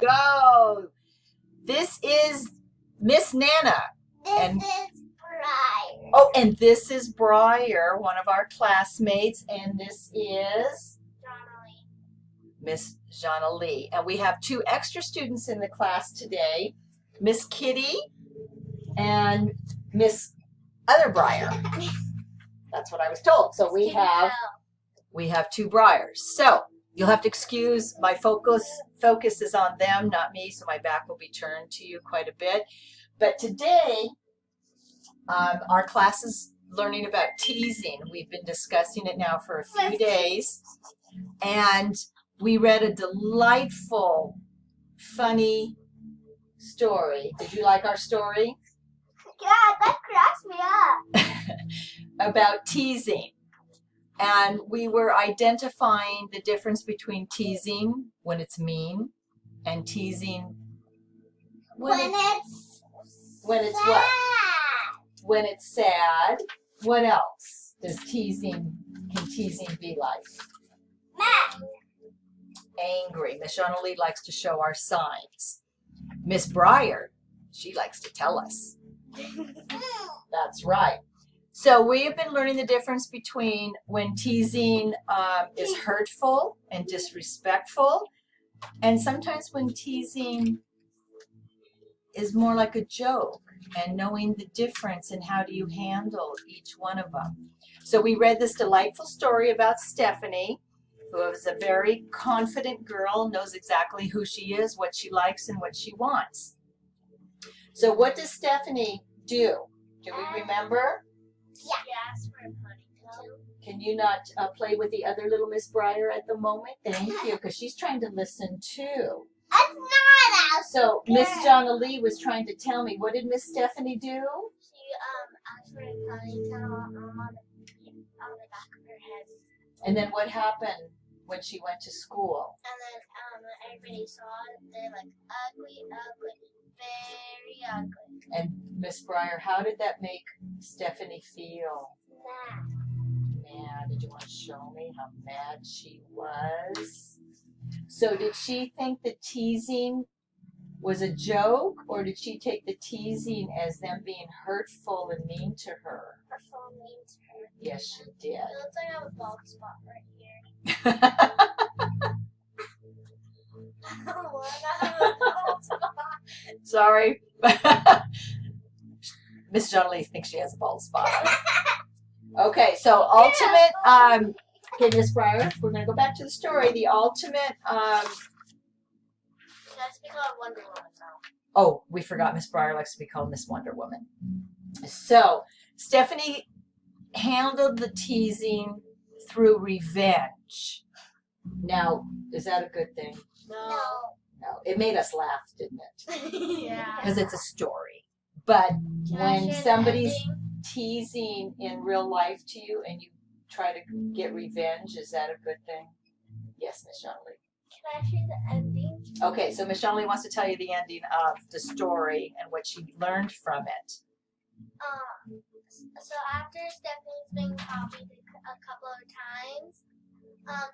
Go. This is Miss Nana. This is Briar. Oh, and this is Briar, one of our classmates, and this is Miss Jana Lee. And we have two extra students in the class today, Miss Kitty and Miss Other Briar. That's what I was told. So we have two Briars. So you'll have to excuse my focus is on them, not me, so my back will be turned to you quite a bit. But today, our class is learning about teasing. We've been discussing it now for a few days, and we read a delightful, funny story. Did you like our story? Yeah, that cracks me up. About teasing. And we were identifying the difference between teasing when it's mean and teasing when it's sad. what? When it's sad. What else can teasing be like? Mad. Angry. Miss Jana Lee likes to show our signs. Miss Briar, she likes to tell us. That's right. So we have been learning the difference between when teasing is hurtful and disrespectful, and sometimes when teasing is more like a joke, and knowing the difference and how do you handle each one of them. So we read this delightful story about Stephanie, who is a very confident girl, knows exactly who she is, what she likes, and what she wants. So what does Stephanie do? Do we remember? Yes, for a ponytail. Can you not play with the other little Miss Briar at the moment? Thank you, because she's trying to listen too. It's not out. So Miss Jana Lee was trying to tell me, what did Miss Stephanie do? She asked for a ponytail on the back of her head. And then what happened when she went to school? And then everybody saw it. They're like, ugly, very ugly. And Miss Briar, how did that make Stephanie feel? Mad. Did you want to show me how mad she was? So did she think the teasing was a joke, or did she take the teasing as them being hurtful and mean to her? Hurtful and mean to her. Yes, she did. It looks like I have a bald spot right here. Sorry. Miss Jana Lee thinks she has a bald spot. Okay, so ultimate, okay, Miss Briar, we're going to go back to the story. The ultimate, She has to be called Wonder Woman now. oh, we forgot Miss Briar likes to be called Miss Wonder Woman. So Stephanie handled the teasing through revenge. Now, is that a good thing? No. No, it made us laugh, didn't it? Yeah. Because it's a story. But Can I when share the somebody's ending? teasing in real life to you and you try to get revenge, is that a good thing? Yes, Miss Jana Lee. Can I share the ending? Okay, so Miss Jana Lee wants to tell you the ending of the story and what she learned from it. So after Stephanie's been copied a couple of times,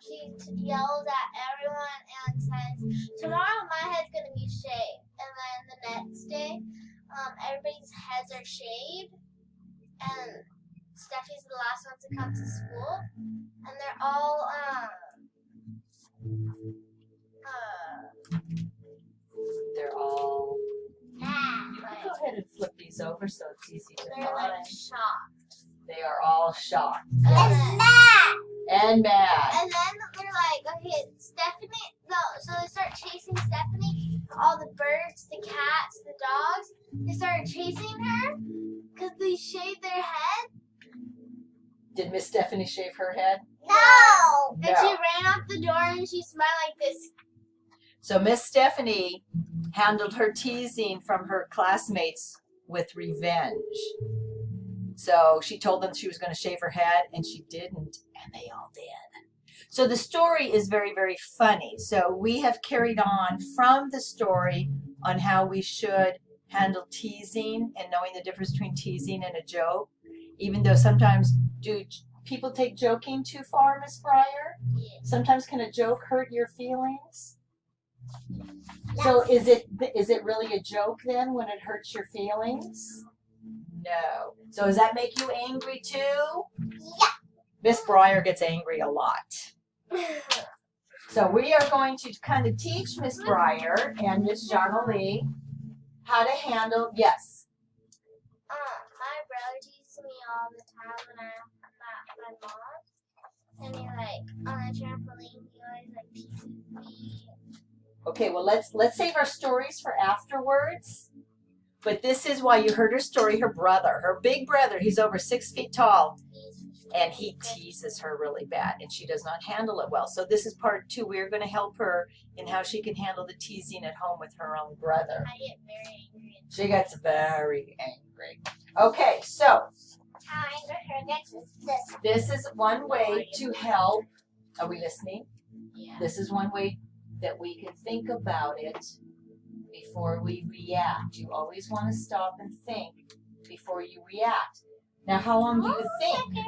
she yells at everyone and says, "Tomorrow my head's gonna be shaved." And then the next day, everybody's heads are shaved, and Stephanie's the last one to come to school, and they're all They're all... mad. You can go ahead and flip these over so it's easy to They're find. like shocked. They are all shocked. And mad. And mad. And then they're like, okay, Stephanie, no, so they start chasing Stephanie. All the birds, the cats, the dogs, they started chasing her because they shaved their head. Did Miss Stephanie shave her head? No. And No. she ran out the door and she smiled like this. So Miss Stephanie handled her teasing from her classmates with revenge. So she told them she was going to shave her head, and she didn't, and they all did. So the story is very, very funny. So we have carried on from the story on how we should handle teasing and knowing the difference between teasing and a joke, even though sometimes do people take joking too far, Miss Briar? Yes. Sometimes can a joke hurt your feelings? So is it really a joke then when it hurts your feelings? No. So does that make you angry too? Yeah. Miss Breyer gets angry a lot. So we are going to kind of teach Miss Breyer and Miss Jana Lee how to handle, yes. My brother teases me all the time when I'm at my mom. And he on the trampoline, he always teases me. Okay, well let's save our stories for afterwards. But this is why you heard her story. Her brother, her big brother, he's over 6 feet tall, and he teases her really bad, and she does not handle it well. So this is part 2. We're going to help her in how she can handle the teasing at home with her own brother. I get very angry. She gets very angry. Okay, so How angry her gets is this. this is one way to help. Are we listening? Yeah. This is one way that we can think about it before we react. You always want to stop and think before you react. Now, how long do you think?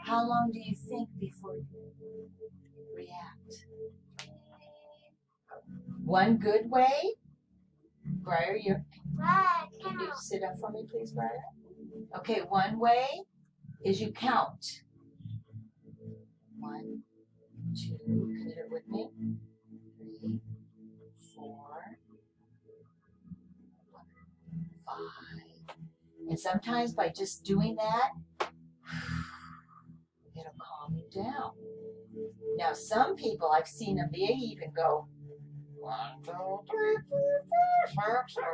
How long do you think before you react? One good way, Briar, can you sit up for me, please, Briar? Okay, one way is you count. 1, 2, can you do it with me? 3, 4, 5. And sometimes by just doing that, it'll calm you down. Now, some people, I've seen them, they even go 1, 2, 3, 4, 5, 6, 7, 8,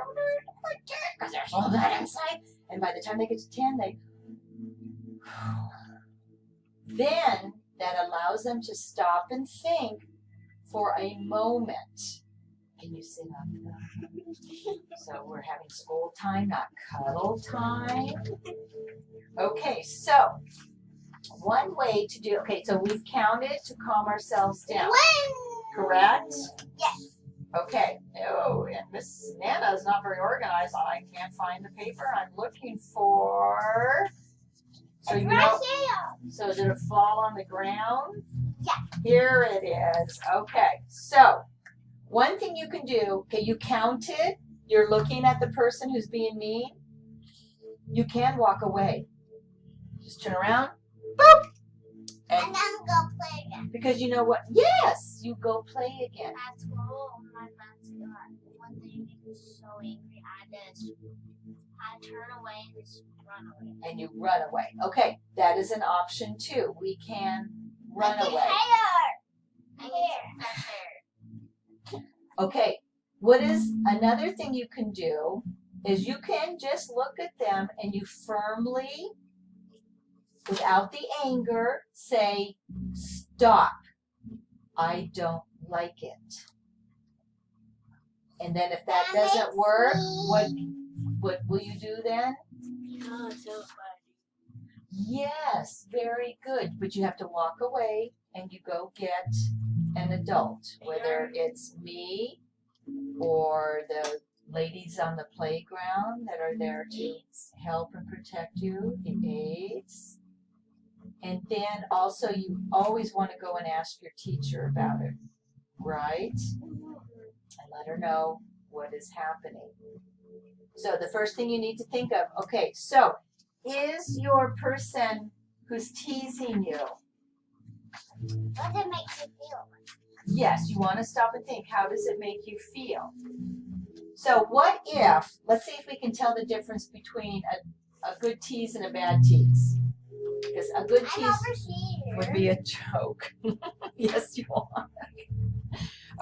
like that, because there's all that inside. And by the time they get to 10, then that allows them to stop and think for a moment. Can you sit up? So we're having school time, not cuddle time. Okay, so one way to do, okay, so we've counted to calm ourselves down. Correct? Yes. Okay. Oh, and Miss Nana is not very organized. I can't find the paper I'm looking for. So it's you right know, here. so did it fall on the ground? Yeah. Here it is. Okay. So one thing you can do, okay, you counted. You're looking at the person who's being mean. You can walk away. Just turn around. Boop. And then go play again. Because you know what? Yes, you go play again. At school, my friends when they make me so angry, I turn away and just run away. And you run away. Okay, that is an option too. We can run away. Okay, what is another thing you can do is you can just look at them and you firmly, without the anger, say, stop. I don't like it. And then if that doesn't work, what will you do then? Oh, so funny. Yes, very good. But you have to walk away and you go get an adult, whether it's me or the ladies on the playground that are there to help and protect you, the aides. And then also you always want to go and ask your teacher about it, right? And let her know what is happening. So the first thing you need to think of, okay, so is your person who's teasing you? What does it make you feel? Yes, you want to stop and think, how does it make you feel? So what if, let's see if we can tell the difference between a good tease and a bad tease. Because a good tease would be a joke. Yes, you are.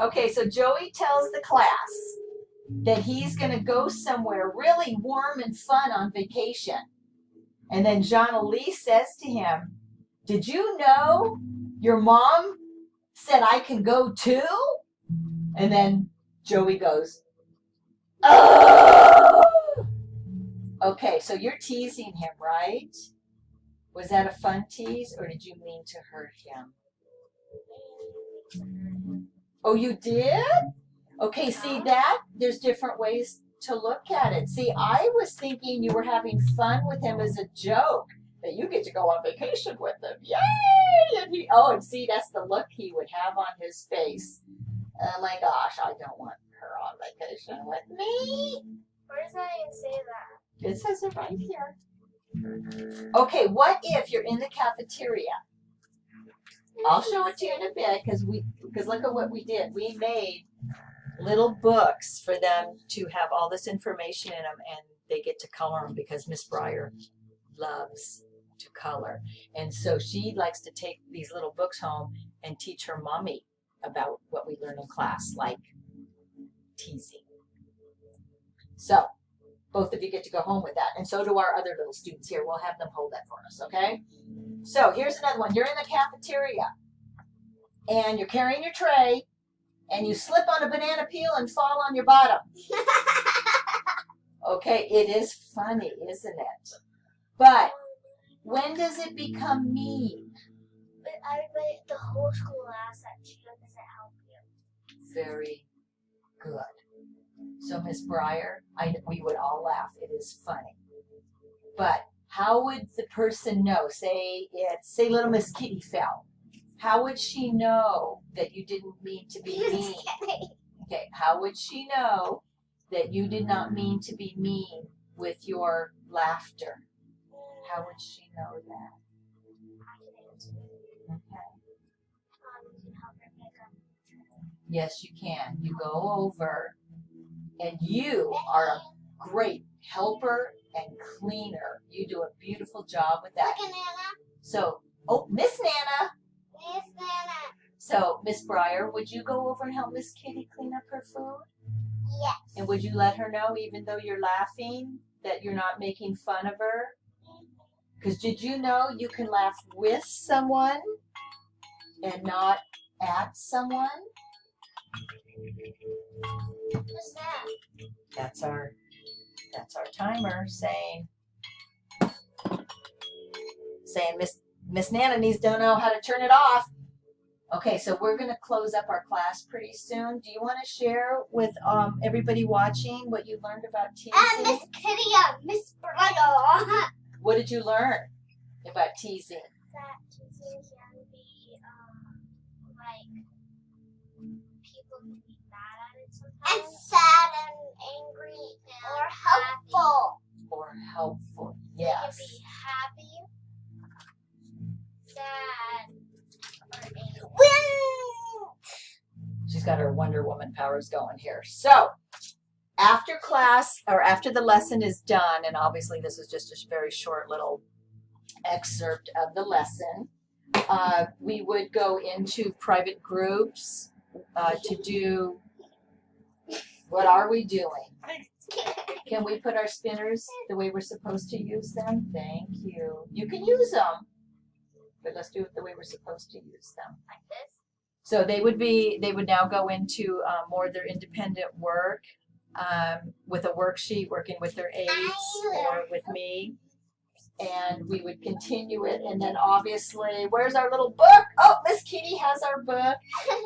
Okay, so Joey tells the class that he's going to go somewhere really warm and fun on vacation. And then Jana Lee says to him, did you know your mom said I can go too? And then Joey goes, oh! Okay, so you're teasing him, right? Was that a fun tease or did you mean to hurt him? Oh, you did? Okay, see that? There's different ways to look at it. See, I was thinking you were having fun with him as a joke, that you get to go on vacation with him. Yay! And and see, that's the look he would have on his face. Oh my gosh, I don't want her on vacation with me. Where does that even say that? It says it right here. Okay, what if you're in the cafeteria? I'll show it to you in a bit because look at what we did. We made little books for them to have all this information in them, and they get to color them because Miss Breyer loves to color. And so she likes to take these little books home and teach her mommy about what we learn in class, like teasing. So both of you get to go home with that. And so do our other little students here. We'll have them hold that for us, okay? So here's another one. You're in the cafeteria and you're carrying your tray and you slip on a banana peel and fall on your bottom. Okay, it is funny, isn't it? But when does it become mean? But everybody, the whole school laughs at you. Does it help you? Very good. So Miss Breyer, we would all laugh. It is funny. But how would the person know? Say little Miss Kitty fell. How would she know that you didn't mean to be mean? Okay, how would she know that you did not mean to be mean with your laughter? How would she know that? I can answer. Okay. You can help her pick up. Yes, you can. You go over, and you are a great helper and cleaner. You do a beautiful job with that. Look at Nana. So, Miss Nana. Miss Nana. So, Miss Breyer, would you go over and help Miss Kitty clean up her food? Yes. And would you let her know, even though you're laughing, that you're not making fun of her? Because did you know you can laugh with someone and not at someone? What's that? That's our timer saying Miss Nana needs to know how to turn it off. Okay, so we're going to close up our class pretty soon. Do you want to share with everybody watching what you learned about teasing? Miss Kitty and Miss Breyer. What did you learn about teasing? That teasing can be like people can be mad at it sometimes. And sad and angry or helpful. Or helpful. They Yes. can be happy, sad, or angry. She's got her Wonder Woman powers going here. So, after class, or after the lesson is done, and obviously this is just a very short little excerpt of the lesson, we would go into private groups to do, what are we doing? Can we put our spinners the way we're supposed to use them? Thank you. You can use them, but let's do it the way we're supposed to use them. Like this? So they would now go into more of their independent work with a worksheet, working with their aides or with me. And we would continue it. And then obviously, where's our little book? Oh, Miss Kitty has our book.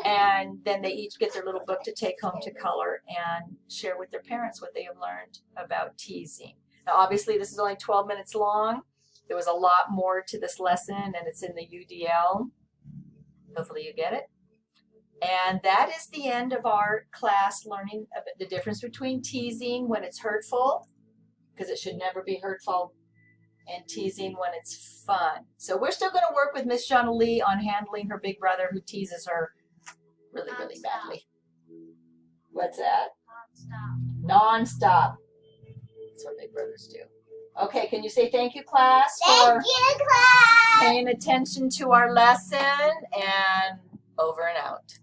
And then they each get their little book to take home to color and share with their parents what they have learned about teasing. Now, obviously, this is only 12 minutes long. There was a lot more to this lesson, and it's in the UDL. Hopefully you get it. And that is the end of our class learning about the difference between teasing when it's hurtful, because it should never be hurtful, and teasing when it's fun. So we're still going to work with Miss Shauna Lee on handling her big brother who teases her really, really badly. What's that? Non-stop. Non-stop. That's what big brothers do. Okay, can you say thank you, class, Thank for you, class. paying attention to our lesson, and over and out.